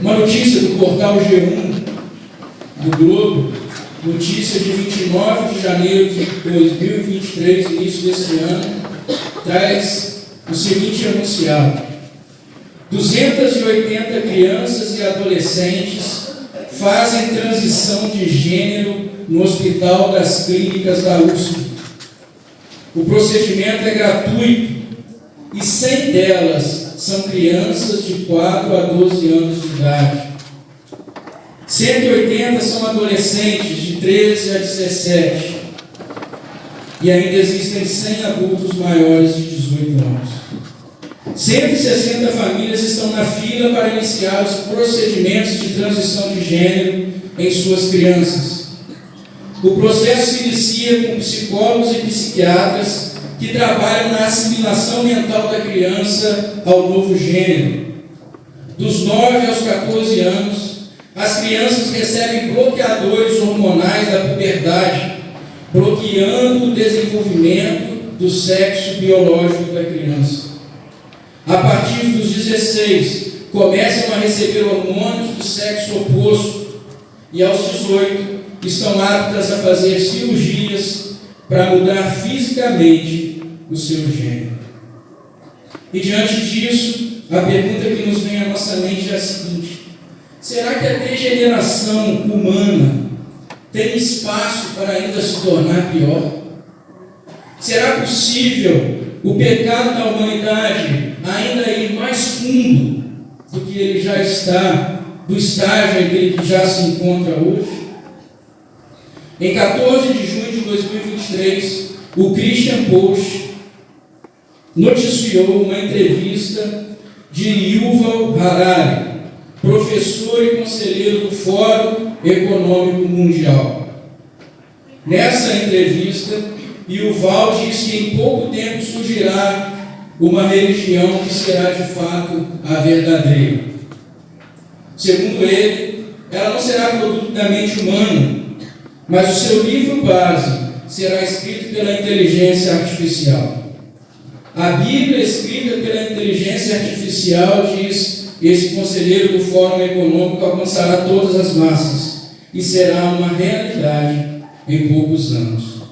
Uma notícia do portal G1 do Globo, notícia de 29 de janeiro de 2023, início desse ano, traz o seguinte enunciado: 280 crianças e adolescentes fazem transição de gênero no Hospital das Clínicas da USP. O procedimento é gratuito e 100 delas são crianças de 4 a 12 anos de idade. 180 são adolescentes de 13 a 17. E ainda existem 100 adultos maiores de 18 anos. 160 famílias estão na fila para iniciar os procedimentos de transição de gênero em suas crianças. O processo se inicia com psicólogos e psiquiatras que trabalham na assimilação mental da criança ao novo gênero. Dos 9 aos 14 anos, as crianças recebem bloqueadores hormonais da puberdade, bloqueando o desenvolvimento do sexo biológico da criança. A partir dos 16, começam a receber hormônios do sexo oposto e aos 18 estão aptas a fazer cirurgias para mudar fisicamente o seu gênero. E diante disso, a pergunta que nos vem à nossa mente é a seguinte: será que a degeneração humana tem espaço para ainda se tornar pior? Será possível o pecado da humanidade ainda ir mais fundo do que ele já está, do estágio em que ele já se encontra hoje? Em 14 de junho de 2023, o Christian Post noticiou uma entrevista de Yuval Harari, professor e conselheiro do Fórum Econômico Mundial. Nessa entrevista, Yuval disse que em pouco tempo surgirá uma religião que será de fato a verdadeira. Segundo ele, ela não será produto da mente humana, mas o seu livro base será escrito pela inteligência artificial. A Bíblia escrita pela inteligência artificial, diz esse conselheiro do Fórum Econômico, alcançará todas as massas e será uma realidade em poucos anos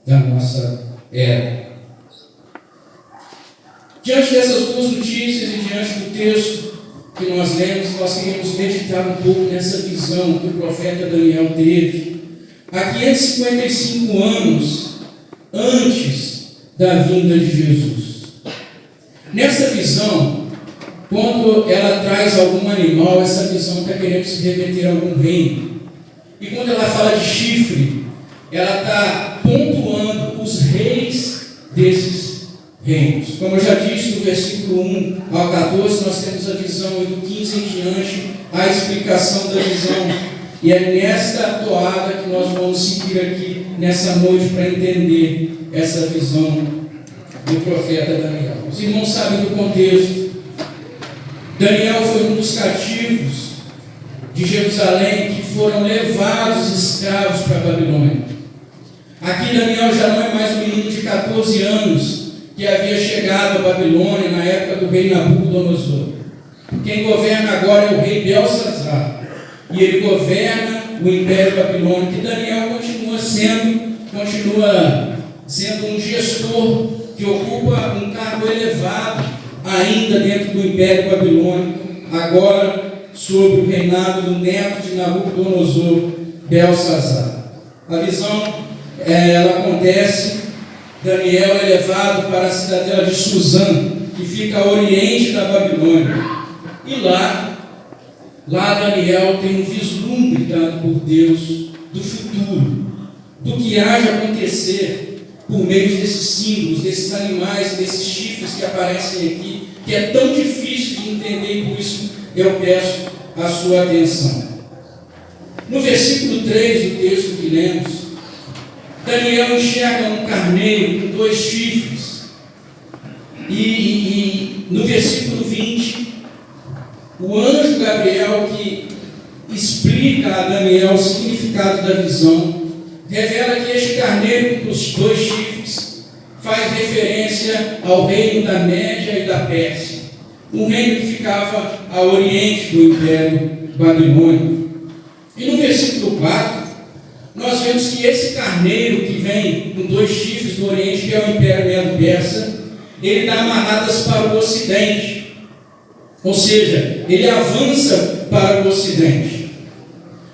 da nossa era. Diante dessas duas notícias e diante do texto que nós lemos, nós queremos meditar um pouco nessa visão que o profeta Daniel teve há 555 anos antes da vinda de Jesus. Nessa visão, quando ela traz algum animal, essa visão está querendo se remeter a algum reino. E quando ela fala de chifre, ela está pontuando os reis desses reinos. Como eu já disse, do versículo 1 ao 14, nós temos a visão, e do 15 em diante, a explicação da visão. E é nesta toada que nós vamos seguir aqui nessa noite para entender essa visão do profeta Daniel. Os irmãos sabem do contexto. Daniel foi um dos cativos de Jerusalém que foram levados escravos para a Babilônia. Aqui Daniel já não é mais um menino de 14 anos que havia chegado à Babilônia na época do rei Nabucodonosor. Quem governa agora é o rei Belsazar. E ele governa o Império Babilônico. E Daniel continua sendo um gestor que ocupa um cargo elevado ainda dentro do Império Babilônico, agora sob o reinado do neto de Nabucodonosor, Belsazar. A visão ela acontece. Daniel é levado para a cidadela de Suzã, que fica a oriente da Babilônia. E lá Daniel tem um vislumbre dado por Deus do futuro, do que há de acontecer por meio desses símbolos, desses animais, desses chifres que aparecem aqui, que é tão difícil de entender, e por isso eu peço a sua atenção. No versículo 3 do texto que lemos, Daniel enxerga um carneiro com 2 chifres. E no versículo 20, o anjo Gabriel, que explica a Daniel o significado da visão, revela que este carneiro com os 2 chifres faz referência ao reino da Média e da Pérsia. um reino que ficava a oriente do Império Babilônico. E no versículo 4, nós vemos que esse carneiro que vem com 2 chifres do oriente, que é o Império Medo-Persa, ele dá amarradas para o ocidente. Ou seja, ele avança para o ocidente.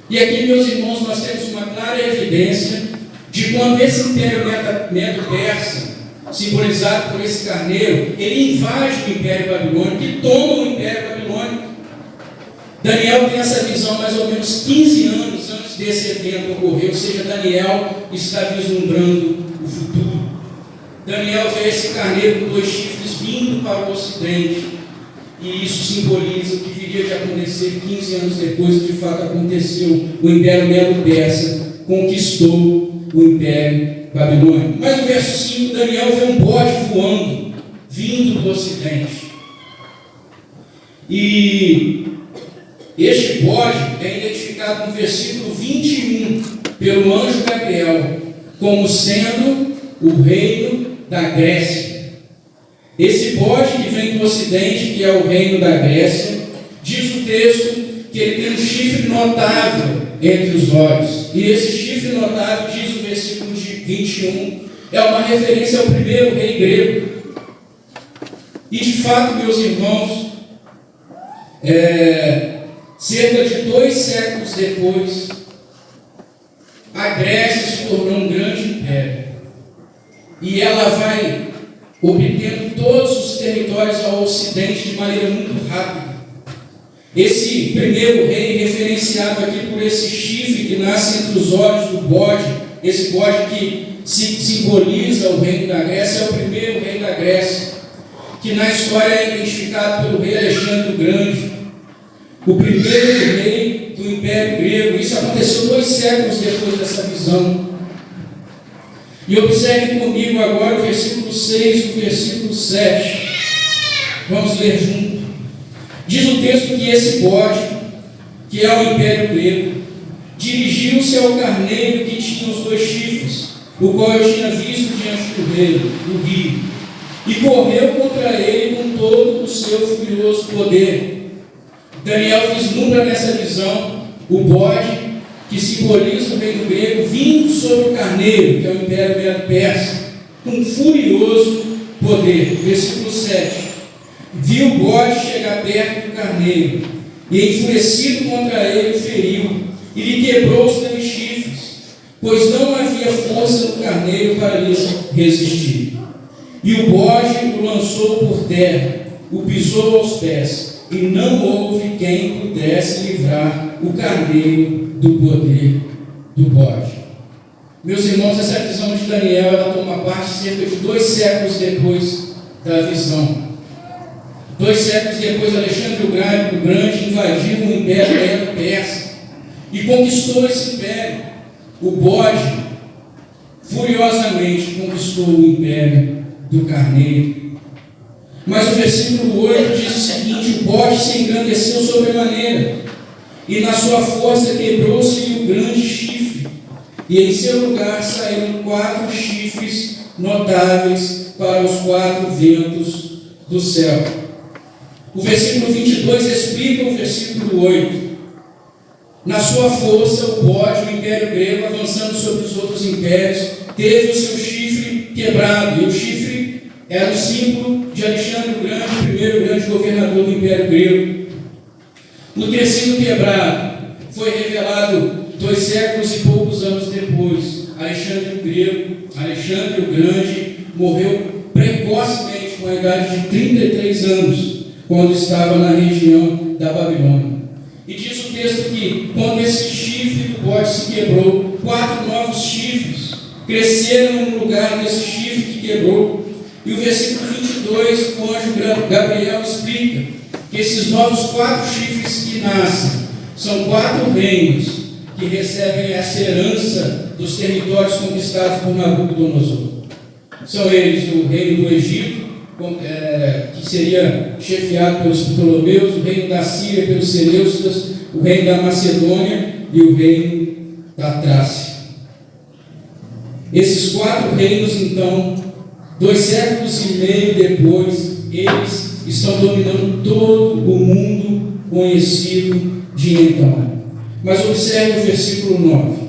E aqui, meus irmãos, nós temos uma clara evidência de quando esse Império Medo-Persa, simbolizado por esse carneiro, ele invade o Império Babilônico e toma o Império Babilônico. Daniel tem essa visão mais ou menos 15 anos antes desse evento ocorrer, ou seja, Daniel está vislumbrando o futuro. Daniel vê esse carneiro com 2 chifres vindo para o ocidente, e isso simboliza o que viria de acontecer 15 anos depois, que de fato aconteceu. O Império Medo-Persa conquistou o Império Babilônico. Mas no verso 5, Daniel vê um bode voando, vindo do ocidente. E este bode é identificado no versículo 21 pelo anjo Gabriel como sendo o reino da Grécia. Esse bode que vem do ocidente, que é o reino da Grécia, diz o texto que ele tem um chifre notável entre os olhos. E esse chifre notável, diz o versículo 21, é uma referência ao primeiro rei grego. E de fato, meus irmãos, cerca de 2 séculos depois, a Grécia se tornou um grande império. E ela vai obtendo todos os territórios ao ocidente de maneira muito rápida. Esse primeiro rei, referenciado aqui por esse chifre que nasce entre os olhos do bode, esse bode que simboliza o reino da Grécia, é o primeiro rei da Grécia, que na história é identificado pelo rei Alexandre o Grande, o primeiro rei do Império Grego. Isso aconteceu 2 séculos depois dessa visão. E observe comigo agora o versículo 6 e o versículo 7. Vamos ler junto. Diz o texto que esse bode, que é o Império Grego, dirigiu-se ao carneiro que tinha os 2 chifres, o qual eu tinha visto diante do rio, e correu contra ele com todo o seu furioso poder. Daniel vislumbra nessa visão o bode que simboliza o reino grego vindo sobre o carneiro, que é o Império Medo-Persa, com furioso poder. Versículo 7. Viu o bode chegar perto do carneiro, e enfurecido contra ele, feriu, e lhe quebrou os 3 chifres, pois não havia força no carneiro para lhe resistir. E o bode o lançou por terra, o pisou aos pés, e não houve quem pudesse livrar o carneiro do poder do bode. Meus irmãos, essa visão de Daniel, ela toma parte cerca de 2 séculos depois da visão. 2 séculos depois, Alexandre o Grande invadiu o Império Medo-Persa e conquistou esse império. O bode furiosamente conquistou o império do carneiro. Mas o versículo 8 diz o seguinte: o bode se engrandeceu sobremaneira, e na sua força quebrou-se o grande chifre, e em seu lugar saíram 4 chifres notáveis para os 4 ventos do céu. O versículo 22 explica o versículo 8. Na sua força, o bode, o império grego, avançando sobre os outros impérios, teve o seu chifre quebrado, e o chifre era o símbolo de Alexandre o Grande, o primeiro grande governador do Império Grego. No ter sido quebrado, foi revelado 2 séculos e poucos anos depois. Alexandre o Grande, morreu precocemente, com a idade de 33 anos, quando estava na região da Babilônia. E diz o texto que, quando esse chifre do bode se quebrou, 4 novos chifres cresceram no lugar desse chifre que quebrou. E o versículo 22, o anjo Gabriel explica que esses novos 4 chifres que nascem são 4 reinos que recebem essa herança dos territórios conquistados por Nabucodonosor. São eles o reino do Egito, que seria chefiado pelos Ptolomeus, o reino da Síria pelos Seleucidas, o reino da Macedônia e o reino da Trácia. Esses 4 reinos, então, 2 séculos e meio depois, eles estão dominando todo o mundo conhecido de então. Mas observe o versículo 9.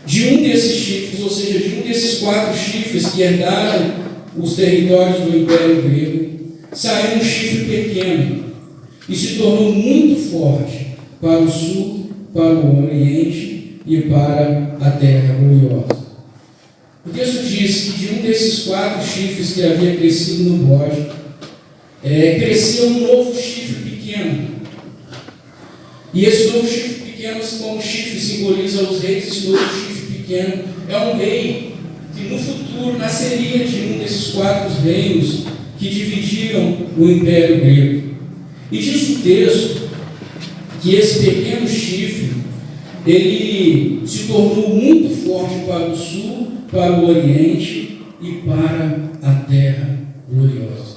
De um desses chifres, ou seja, de um desses 4 chifres que herdaram os territórios do Império Grego, saiu um chifre pequeno e se tornou muito forte para o sul, para o oriente e para a terra gloriosa. O texto diz que de um desses 4 chifres que havia crescido no bode, cresceu um novo chifre pequeno. E esse novo chifre pequeno, como chifre simboliza os reis, esse novo chifre pequeno é um rei que no futuro nasceria de um desses 4 reinos que dividiram o Império Grego. E diz o texto que esse pequeno chifre, ele se tornou muito forte para o sul, para o oriente e para a terra gloriosa.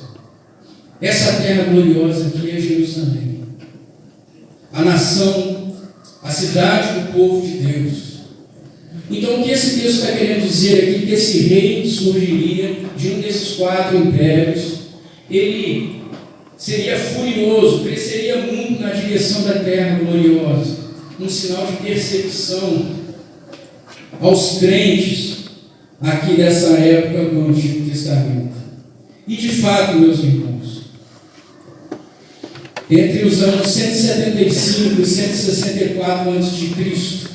Essa terra gloriosa aqui é Jerusalém, a nação, a cidade do povo de Deus. Então, o que esse texto está querendo dizer aqui? Que esse rei surgiria de um desses 4 impérios, ele seria furioso, cresceria muito na direção da terra gloriosa, um sinal de perseguição aos crentes aqui dessa época do Antigo Testamento. E de fato, meus irmãos, entre os anos 175 e 164 a.C.,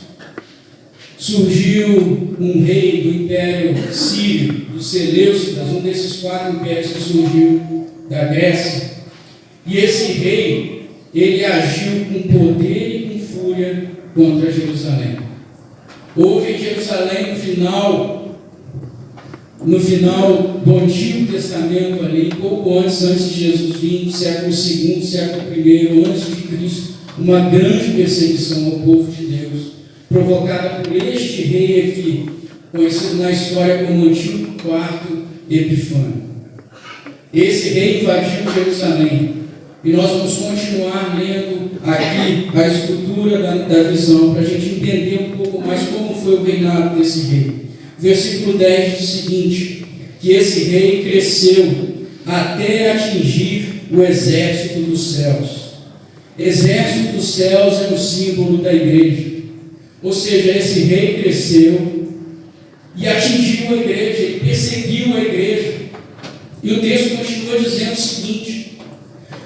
surgiu um rei do Império Sírio, dos Seleucidas, um desses 4 impérios que surgiu da Grécia. E esse rei, ele agiu com poder e com fúria contra Jerusalém. Houve em Jerusalém, no final do Antigo Testamento, ali, pouco antes de Jesus vir, século II, século I, antes de Cristo, uma grande perseguição ao povo de Deus, provocada por este rei aqui, conhecido na história como Antíoco IV Epifânio. Esse rei invadiu Jerusalém. E nós vamos continuar lendo aqui a estrutura da visão, para a gente entender um pouco mais como foi o reinado desse rei. Versículo 10 diz o seguinte: que esse rei cresceu até atingir o exército dos céus. Exército dos céus é um símbolo da igreja. Ou seja, esse rei cresceu e atingiu a igreja, ele perseguiu a igreja. E o texto continua dizendo o seguinte: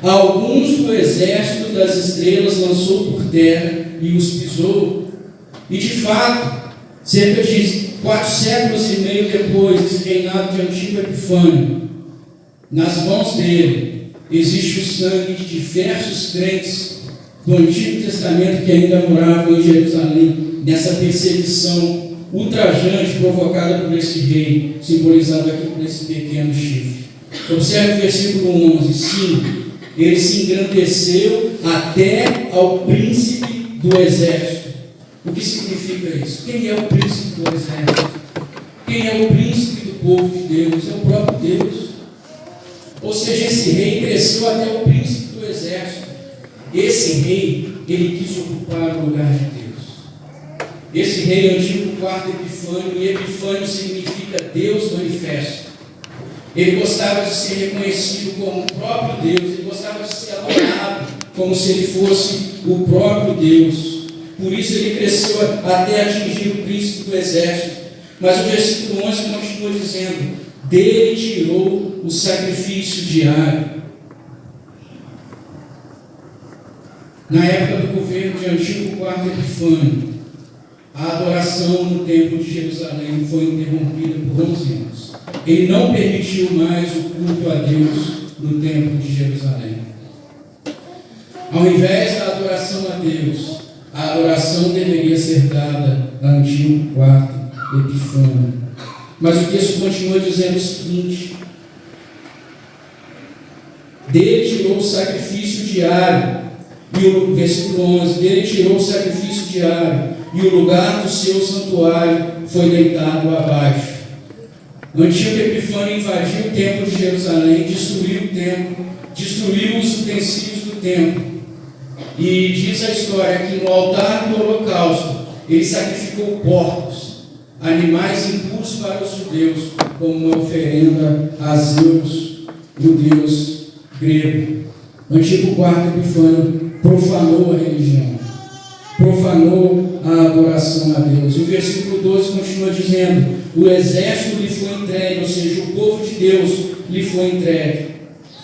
alguns do exército das estrelas lançou por terra e os pisou. E de fato, cerca de 4 séculos e meio depois desse reinado de Antíoco Epifânio, nas mãos dele existe o sangue de diversos crentes do Antigo Testamento que ainda moravam em Jerusalém, nessa perseguição ultrajante provocada por esse rei, simbolizado aqui por esse pequeno chifre. Observe o versículo 11: sim, ele se engrandeceu até ao príncipe do exército. O que significa isso? Quem é o príncipe do exército? Quem é o príncipe do povo de Deus? É o próprio Deus. Ou seja, esse rei cresceu até o príncipe do exército. Esse rei, ele quis ocupar o lugar de Deus. Esse rei Antíoco IV Epifânio, e Epifânio significa Deus manifesto. Ele gostava de ser reconhecido como o próprio Deus, ele gostava de ser adorado como se ele fosse o próprio Deus. Por isso ele cresceu até atingir o príncipe do exército. Mas o versículo 11 continua dizendo: dele tirou o sacrifício diário. Na época do governo de Antíoco IV Epifânio, a adoração no templo de Jerusalém foi interrompida por 11 anos. Ele não permitiu mais o culto a Deus no templo de Jerusalém. Ao invés da adoração a Deus, a adoração deveria ser dada a Antíoco IV Epifânio. Mas o texto continua dizendo o seguinte: dele tirou o sacrifício diário. E o versículo 11: dele tirou o sacrifício diário, e o lugar do seu santuário foi deitado abaixo. O Antíoco Epifânio invadiu o templo de Jerusalém, destruiu o templo, destruiu os utensílios do templo. E diz a história que no altar do holocausto ele sacrificou porcos, animais impuros para os judeus, como uma oferenda a Zeus. do Deus grego. O antigo quarto Epifânio profanou a religião, profanou a adoração a Deus. E o versículo 12 continua dizendo: o exército lhe foi entregue, ou seja, o povo de Deus lhe foi entregue,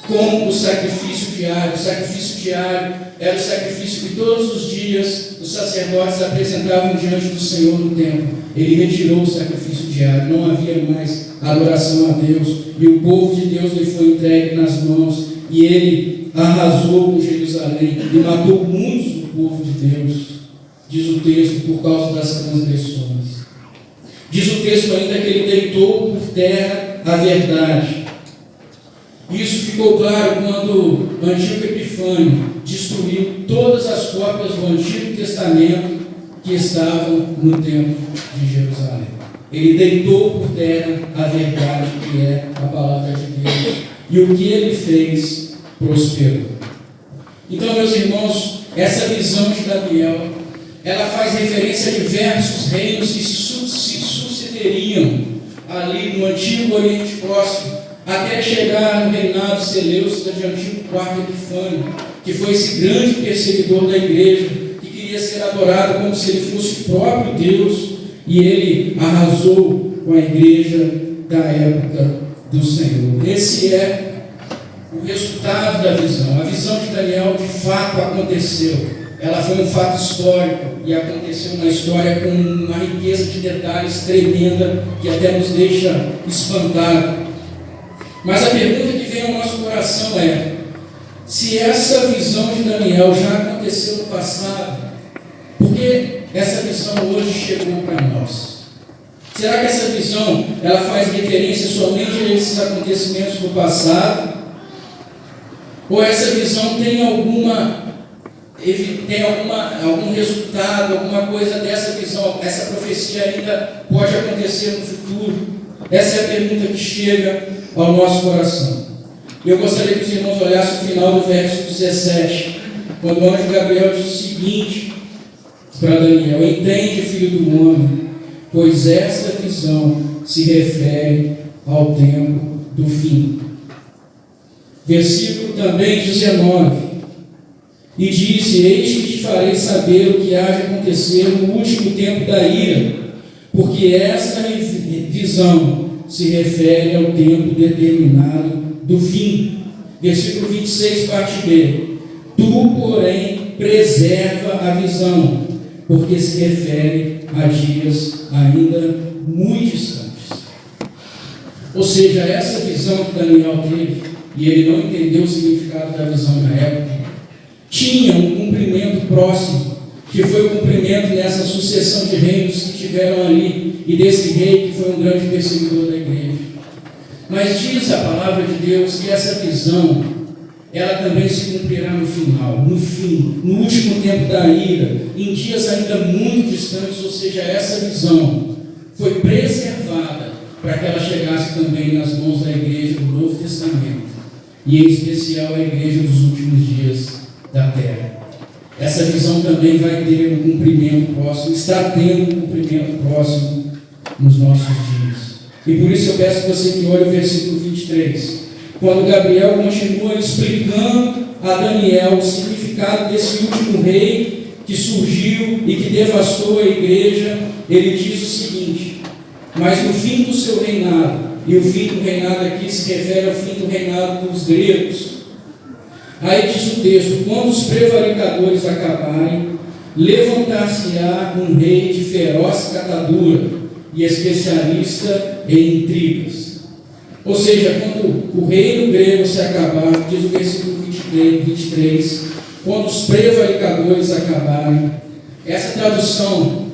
com o sacrifício diário. O sacrifício diário era o sacrifício que todos os dias os sacerdotes apresentavam diante do Senhor no templo. Ele retirou o sacrifício diário, não havia mais adoração a Deus, e o povo de Deus lhe foi entregue nas mãos, e ele arrasou com Jerusalém e matou muitos do povo de Deus, diz o texto, por causa das transgressões. Diz o texto ainda que ele deitou por terra a verdade. Isso ficou claro quando o antigo Epifânio destruiu todas as cópias do Antigo Testamento que estavam no templo de Jerusalém. Ele deitou por terra a verdade, que é a palavra de Deus, e o que ele fez prosperou. Então, meus irmãos, essa visão de Daniel, ela faz referência a diversos reinos que se sucederiam ali no antigo Oriente Próximo, até chegar no reinado seleucida de antigo quarto Epifânio, que foi esse grande perseguidor da igreja, que queria ser adorado como se ele fosse o próprio Deus, e ele arrasou com a igreja da época do Senhor. Esse é o resultado da visão. A visão de Daniel de fato aconteceu. Ela foi um fato histórico e aconteceu na história com uma riqueza de detalhes tremenda que até nos deixa espantados. Mas a pergunta que vem ao nosso coração é: se essa visão de Daniel já aconteceu no passado, por que essa visão hoje chegou para nós? Será que essa visão ela faz referência somente a esses acontecimentos do passado? Ou essa visão tem algum resultado, alguma coisa dessa visão? Essa profecia ainda pode acontecer no futuro? Essa é a pergunta que chega ao nosso coração. Eu gostaria que os irmãos olhassem o final do verso 17, quando o anjo Gabriel diz o seguinte para Daniel: entende, filho do homem, pois esta visão se refere ao tempo do fim. Versículo também 19: e disse: eis que te farei saber o que há de acontecer no último tempo da ira, porque esta visão se refere ao tempo determinado do fim. Versículo 26, parte B: tu, porém, preserva a visão, porque se refere a dias ainda muito distantes. Ou seja, essa visão que Daniel teve, e ele não entendeu o significado da visão na época, tinha um cumprimento próximo, que foi o cumprimento dessa sucessão de reinos que tiveram ali, e desse rei que foi um grande perseguidor da igreja. Mas diz a palavra de Deus que essa visão, ela também se cumprirá no final, no fim, no último tempo da ira, em dias ainda muito distantes. Ou seja, essa visão foi preservada para que ela chegasse também nas mãos da igreja do Novo Testamento, e em especial a igreja dos últimos dias da terra. Essa visão também vai ter um cumprimento próximo, está tendo um cumprimento próximo nos nossos dias. E por isso eu peço que você que olhe o versículo 23, quando Gabriel continua explicando a Daniel o significado desse último rei que surgiu e que devastou a igreja. Ele diz o seguinte: mas no fim do seu reinado, e o fim do reinado aqui se refere ao fim do reinado dos gregos. Aí diz o texto: quando os prevaricadores acabarem, levantar-se-á um rei de feroz catadura e especialista em intrigas. Ou seja, quando o reino grego se acabar, diz o versículo 23, quando os prevaricadores acabarem. Essa tradução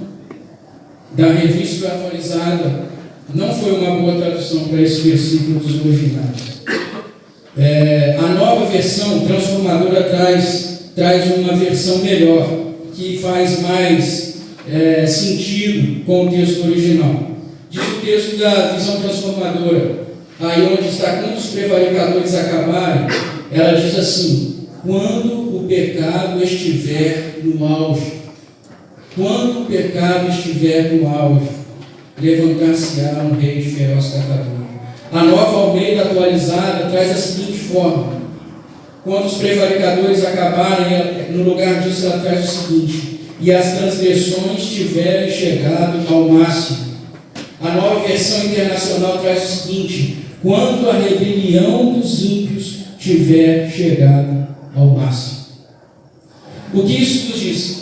da Revista Atualizada não foi uma boa tradução para esse versículo dos originais. A nova versão transformadora traz uma versão melhor, que faz mais sentido com o texto original. Diz o texto da visão transformadora, aí onde está: quando os prevaricadores acabarem, ela diz assim: quando o pecado estiver no auge. Quando o pecado estiver no auge, levantar-se-á um rei de feroz catadura. A Nova Almeida atualizada traz a seguinte forma: quando os prevaricadores acabarem, no lugar disso ela traz o seguinte: e as transgressões tiverem chegado ao máximo. A Nova Versão Internacional traz o seguinte: quando a rebelião dos ímpios tiver chegado ao máximo. O que isso nos diz?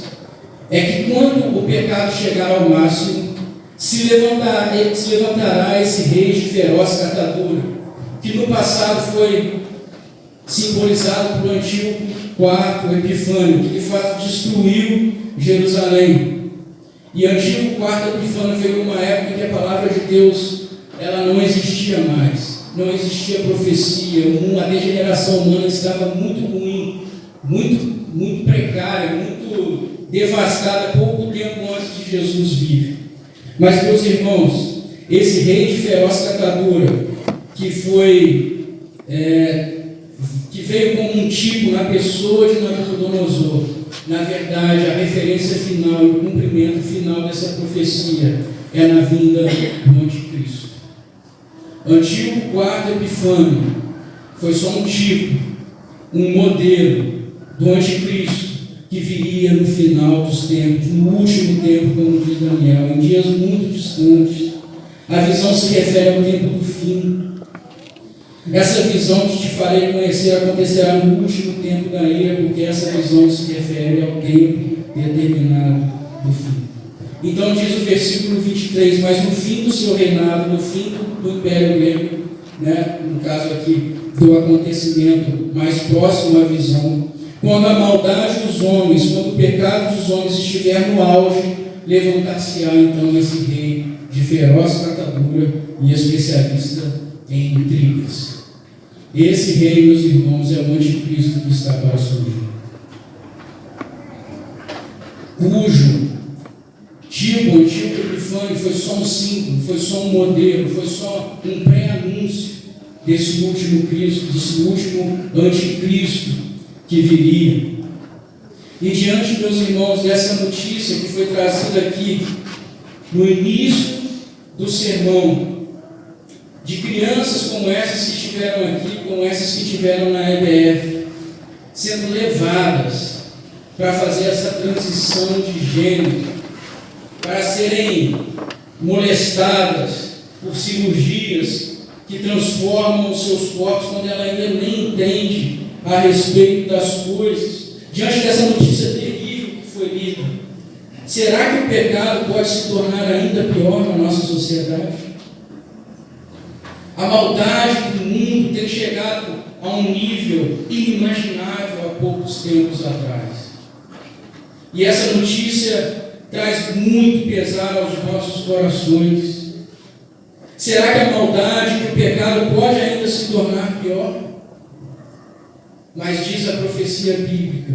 É que quando o pecado chegar ao máximo, se levantará esse rei de feroz catadura, que no passado foi simbolizado por Antíoco IV Epifânio, que de fato destruiu Jerusalém. E Antíoco IV Epifânio veio uma época em que a palavra de Deus ela não existia mais, não existia profecia, a degeneração humana estava muito ruim, muito precária, muito devastada, pouco tempo antes de Jesus vir. Mas, meus irmãos, esse rei de feroz catadura, que veio como um tipo na pessoa de Nabucodonosor, na verdade, a referência final e o cumprimento final dessa profecia é na vinda do Anticristo. Antíoco IV Epifânio foi só um tipo, um modelo do Anticristo que viria no final dos tempos, no último tempo, como diz Daniel, em dias muito distantes. A visão se refere ao tempo do fim. Essa visão que te farei conhecer acontecerá no último tempo da ira, porque essa visão se refere ao tempo determinado do fim. Então diz o versículo 23, mas no fim do seu reinado, no fim do Império Grego, no caso aqui do acontecimento mais próximo à visão, quando a maldade dos homens, quando o pecado dos homens estiver no auge, levantar-se-á então esse rei de feroz catadura e especialista em intrigas. Esse rei, meus irmãos, é o Anticristo que está para surgir, cujo tipo, Antíoco Epifânio, foi só um símbolo, foi só um modelo, foi só um pré-anúncio desse último Cristo, desse último Anticristo que viria. E diante, meus irmãos, dessa notícia que foi trazida aqui no início do sermão, de crianças como essas que estiveram aqui, como essas que estiveram na EBF, sendo levadas para fazer essa transição de gênero, para serem molestadas por cirurgias que transformam os seus corpos quando ela ainda nem entende a respeito das coisas. Diante dessa notícia terrível que foi lida, será que o pecado pode se tornar ainda pior na nossa sociedade? A maldade do mundo tem chegado a um nível inimaginável há poucos tempos atrás. E essa notícia traz muito pesar aos nossos corações. Será que a maldade, que o pecado pode ainda se tornar pior? Mas diz a profecia bíblica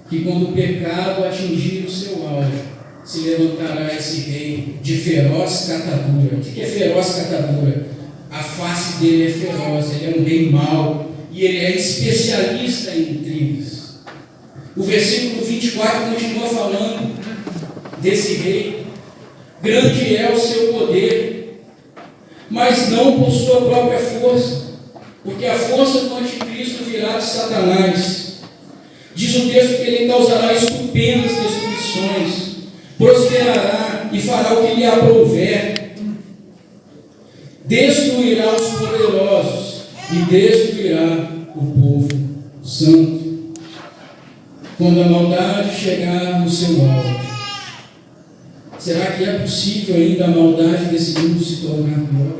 que quando o pecado atingir o seu auge, se levantará esse rei de feroz catadura. O que é feroz catadura? A face dele é feroz, ele é um rei mau e ele é especialista em intrigas. O versículo 24 continua falando desse rei. Grande é o seu poder, mas não por sua própria força, porque a força do anticristo virá de Satanás. Diz o texto que ele causará estupendas destruições, prosperará e fará o que lhe aprouver, destruirá os poderosos e destruirá o povo santo. Quando a maldade chegar no seu auge, será que é possível ainda a maldade desse mundo se tornar pior?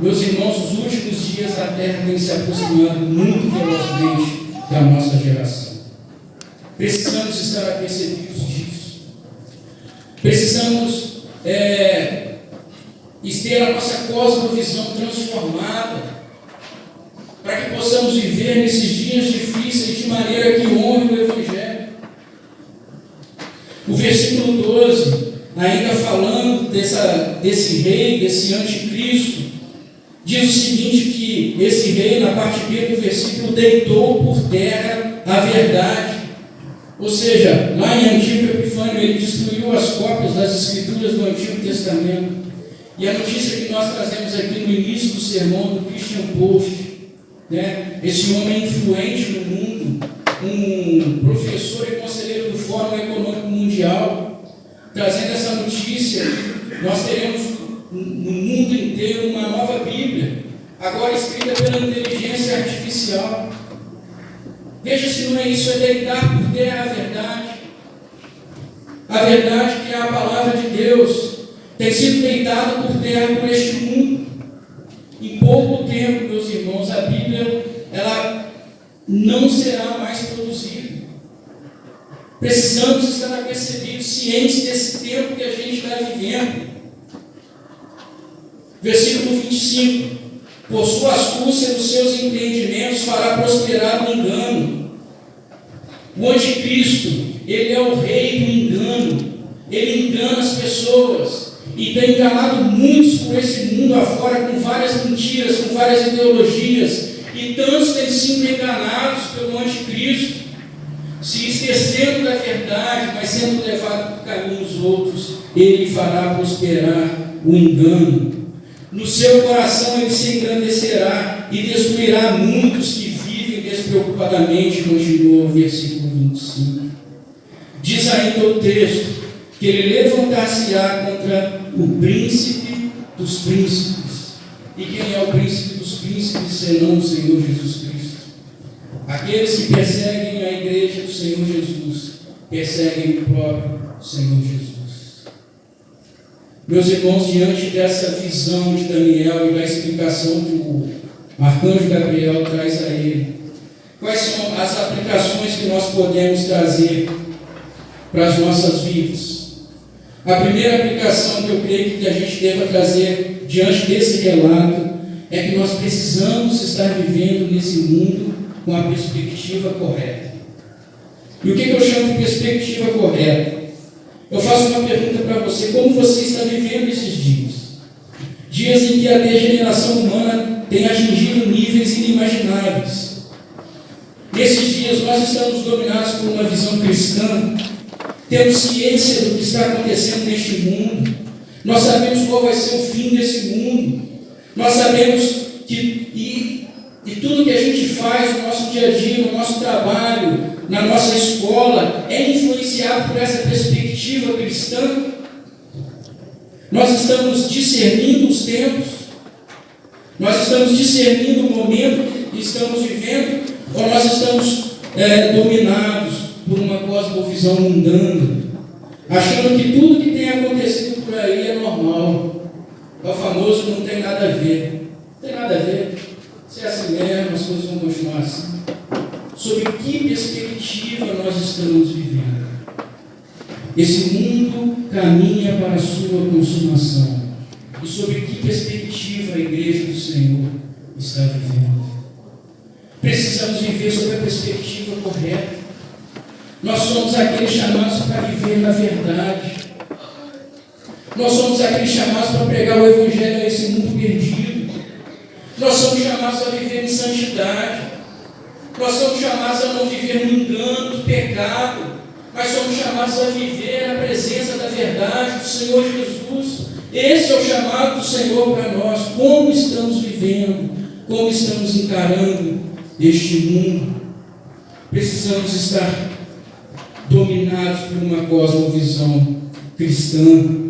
Meus irmãos, os últimos dias da terra têm se aproximado muito velozmente da nossa geração. Precisamos estar apercebidos disso. Precisamos ter a nossa cosmovisão transformada, para que possamos viver nesses dias difíceis de maneira que honre o Evangelho. O versículo 12, ainda falando desse rei, desse anticristo, diz o seguinte, que esse rei, na parte B do versículo, deitou por terra a verdade. Ou seja, lá em Antíoco Epifânio, ele destruiu as cópias das Escrituras do Antigo Testamento. E a notícia que nós trazemos aqui no início do sermão do Christian Post, né? Esse homem influente no mundo, um professor e conselheiro do Fórum Econômico Mundial, trazendo essa notícia, nós teremos no mundo inteiro uma nova Bíblia, agora escrita pela inteligência artificial. Veja se não é isso, é deitar por terra a verdade. A verdade que é a palavra de Deus tem sido deitada por terra por este mundo. Em pouco tempo, meus irmãos, a Bíblia ela não será mais produzida. Precisamos estar apercebidos, cientes desse tempo que a gente está vivendo. Versículo 25: por sua astúcia dos seus empreendimentos fará prosperar o engano. O anticristo, ele é o rei do engano. Ele engana as pessoas e tem enganado muitos por esse mundo afora com várias mentiras, com várias ideologias, e tantos têm sido enganados pelo anticristo, se esquecendo da verdade, mas sendo levado por caminhos outros. Ele fará prosperar o engano. No seu coração ele se engrandecerá e destruirá muitos que vivem despreocupadamente. Continua o versículo 25. Diz ainda o texto que ele levantar-se-á contra o príncipe dos príncipes. E quem é o príncipe dos príncipes senão o Senhor Jesus Cristo? Aqueles que perseguem a igreja do Senhor Jesus perseguem o próprio Senhor Jesus. Meus irmãos, diante dessa visão de Daniel e da explicação que o arcanjo Gabriel traz a ele, quais são as aplicações que nós podemos trazer para as nossas vidas? A primeira aplicação que eu creio que a gente deva trazer diante desse relato é que nós precisamos estar vivendo nesse mundo com a perspectiva correta. E o que eu chamo de perspectiva correta? Eu faço uma pergunta para você: como você está vivendo esses dias? Dias em que a degeneração humana tem atingido níveis inimagináveis. Nesses dias nós estamos dominados por uma visão cristã. Temos ciência do que está acontecendo neste mundo. Nós sabemos qual vai ser o fim desse mundo. Nós sabemos que tudo que a gente faz no nosso dia a dia, no nosso trabalho, na nossa escola, é influenciado por essa perspectiva cristã. Nós estamos discernindo os tempos, nós estamos discernindo o momento que estamos vivendo, ou nós estamos dominados por uma cosmovisão mundana, achando que tudo que tem acontecido por aí é normal. É o famoso não tem nada a ver. Não tem nada a ver. Se é assim mesmo, as coisas vão continuar assim. Sobre que perspectiva nós estamos vivendo? Esse mundo caminha para a sua consumação. E sobre que perspectiva a igreja do Senhor está vivendo? Precisamos viver sobre a perspectiva correta. Nós somos aqueles chamados para viver na verdade. Nós somos aqueles chamados para pregar o Evangelho a esse mundo perdido. Nós somos chamados a viver em santidade. Nós somos chamados a não viver no engano do pecado, mas somos chamados a viver na presença da verdade do Senhor Jesus. Esse é o chamado do Senhor para nós. Como estamos vivendo, como estamos encarando este mundo? Precisamos estar dominados por uma cosmovisão cristã.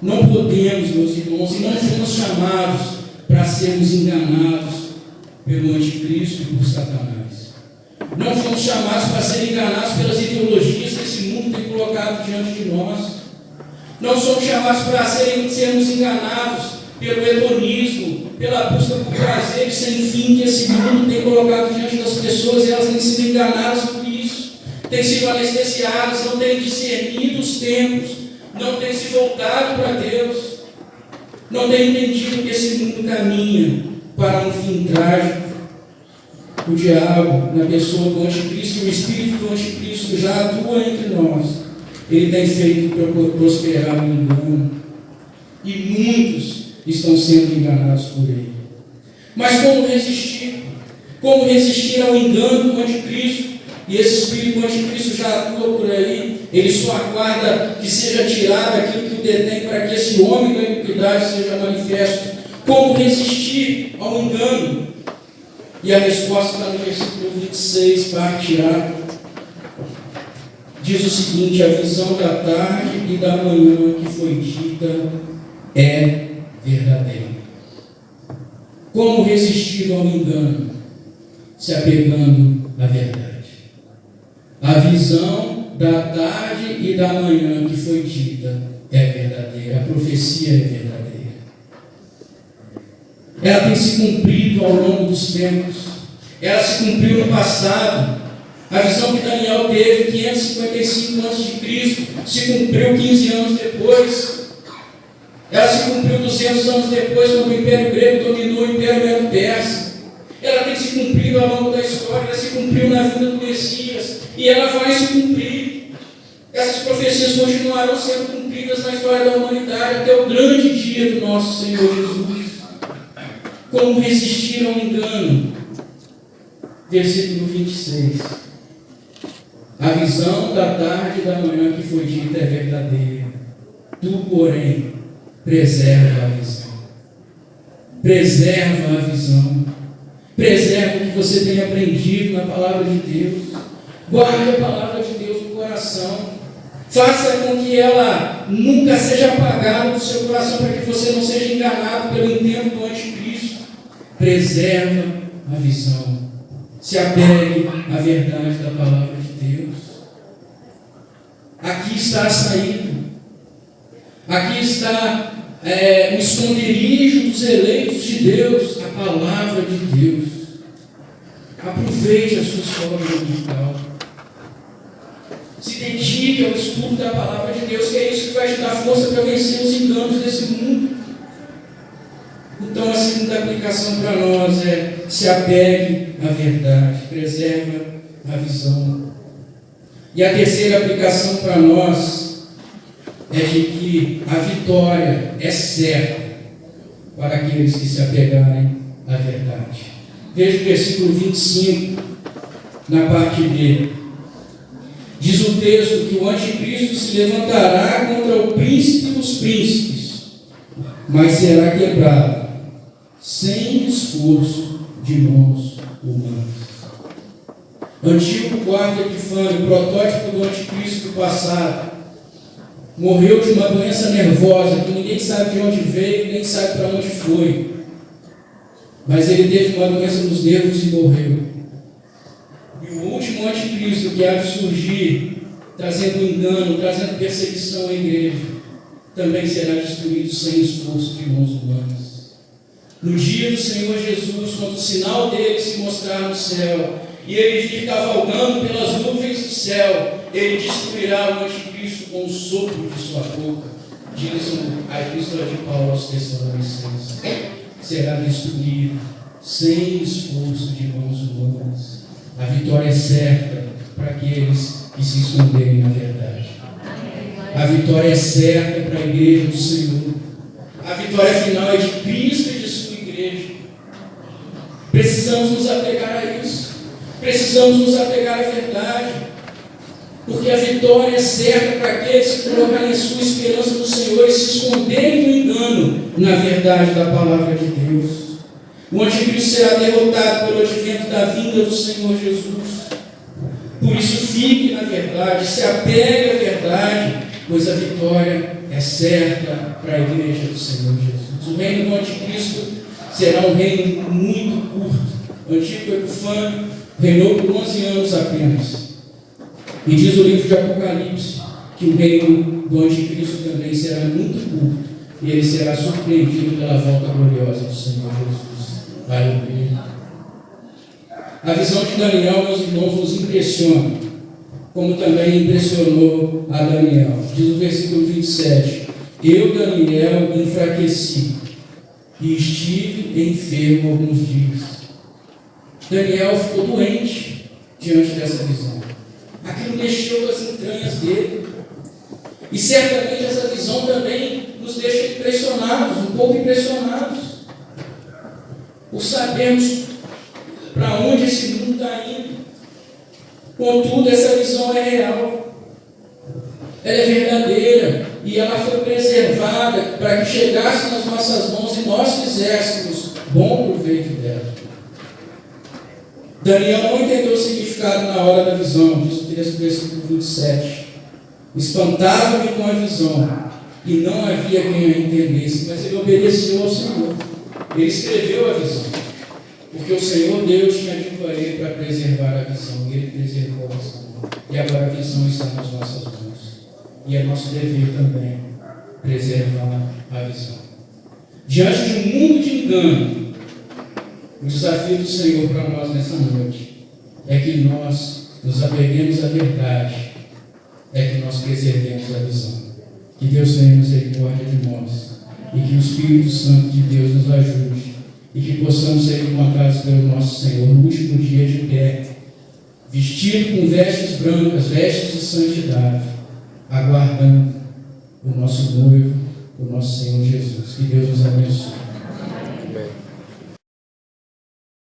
Não podemos, meus irmãos, e não fomos chamados para sermos enganados pelo anticristo e por Satanás. Não fomos chamados para serem enganados pelas ideologias que esse mundo tem colocado diante de nós. Não somos chamados para sermos enganados pelo hedonismo, pela busca por prazeres sem fim que esse mundo tem colocado diante das pessoas, e elas têm sido enganadas por isso, têm sido anestesiadas, não têm discernido os tempos, não têm se voltado para Deus, não têm entendido que esse mundo caminha para um fim trágico. O diabo, na pessoa do anticristo, e o espírito do anticristo já atua entre nós. Ele tem feito para prosperar o engano, e muitos estão sendo enganados por ele. Mas como resistir? Como resistir ao engano do anticristo? E esse espírito do anticristo já atua por aí, ele só aguarda que seja tirado aquilo que o detém para que esse homem da iniquidade seja manifesto. Como resistir ao engano? E a resposta está no versículo 26, parte A. Diz o seguinte: a visão da tarde e da manhã que foi dita é verdadeira. Como resistir ao engano? Se apegando à verdade. A visão da tarde e da manhã que foi dita é verdadeira. A profecia é verdadeira. Ela tem se cumprido ao longo dos tempos. Ela se cumpriu no passado. A visão que Daniel teve 555 a.C. se cumpriu 15 anos depois. Ela se cumpriu 200 anos depois, quando o Império Grego dominou o Império Medo-Persa. Ela tem se cumprido ao longo da história. Ela se cumpriu na vida do Messias. E ela vai se cumprir. Essas profecias continuarão sendo cumpridas na história da humanidade até o grande dia do nosso Senhor Jesus. Como resistir ao engano? Versículo 26. A visão da tarde e da manhã que foi dita é verdadeira. Tu, porém, preserva a visão. Preserva a visão. Preserva o que você tem aprendido na palavra de Deus. Guarde a palavra de Deus no coração. Faça com que ela nunca seja apagada do seu coração, para que você não seja enganado pelo intento do anticristo. Preserva a visão. Se apegue à verdade da palavra de Deus. Aqui está a saída. Aqui está o esconderijo dos eleitos de Deus, a palavra de Deus. Aproveite a sua escola dominical. Se dedique ao estudo da palavra de Deus, que é isso que vai te dar força para vencer os enganos desse mundo. Então, a segunda aplicação para nós é: se apegue à verdade, preserva a visão. E a terceira aplicação para nós é de que a vitória é certa para aqueles que se apegarem à verdade. Veja o versículo 25, na parte B. Diz o texto que o anticristo se levantará contra o príncipe dos príncipes, mas será quebrado, sem esforço de mãos humanas. Antíoco IV Epifânio, protótipo do anticristo do passado, morreu de uma doença nervosa que ninguém sabe de onde veio, nem sabe para onde foi. Mas ele teve uma doença nos nervos e morreu. E o último anticristo que há de surgir, trazendo engano, trazendo perseguição à igreja, também será destruído sem esforço de mãos humanas. No dia do Senhor Jesus, quando o sinal dele se mostrar no céu, e ele vir cavalgando pelas nuvens do céu, ele destruirá o anticristo com o sopro de sua boca. Diz a epístola de Paulo aos Tessalonicenses. Será destruído sem esforço de mãos humanas. A vitória é certa para aqueles que se esconderem na verdade. A vitória é certa para a igreja do Senhor. A vitória final é de Cristo e de sua igreja. Precisamos nos apegar a isso. Precisamos nos apegar à verdade. Porque a vitória é certa para aqueles que colocarem a sua esperança no Senhor e se esconderem do engano na verdade da palavra de Deus. O anticristo será derrotado pelo advento da vinda do Senhor Jesus. Por isso, fique na verdade, se apegue à verdade, pois a vitória é certa para a igreja do Senhor Jesus. O reino do anticristo será um reino muito curto. O Antíoco Epifânio reinou por 11 anos apenas. E diz o livro de Apocalipse que o reino do anticristo também será muito curto, e ele será surpreendido pela volta gloriosa do Senhor Jesus. Aleluia. A visão de Daniel, meus irmãos, nos impressiona, como também impressionou a Daniel. Diz o versículo 27: eu, Daniel, enfraqueci e estive enfermo alguns dias. Daniel ficou doente diante dessa visão. Aquilo mexeu com as entranhas dele. E certamente essa visão também nos deixa impressionados, um pouco impressionados, por sabermos para onde esse mundo está indo. Contudo, essa visão é real. ela é verdadeira e ela foi preservada para que chegasse nas nossas mãos e nós fizéssemos bom proveito dela. Daniel não entendeu o significado na hora da visão, diz o texto do versículo 27. Espantava-me com a visão, e não havia quem a entendesse, mas ele obedeceu ao Senhor. Ele escreveu a visão, porque o Senhor Deus tinha dito a ele para preservar a visão, e ele preservou a visão. E agora a visão está nas nossas mãos, e é nosso dever também preservar a visão. Diante de um mundo de engano, o desafio do Senhor para nós nessa noite é que nós nos apeguemos à verdade, é que nós preservemos a visão. Que Deus tenha misericórdia de nós e que o Espírito Santo de Deus nos ajude e que possamos ser encontrados pelo nosso Senhor no último dia de pé, vestido com vestes brancas, vestes de santidade, aguardando o nosso noivo, o nosso Senhor Jesus. Que Deus nos abençoe. Amém.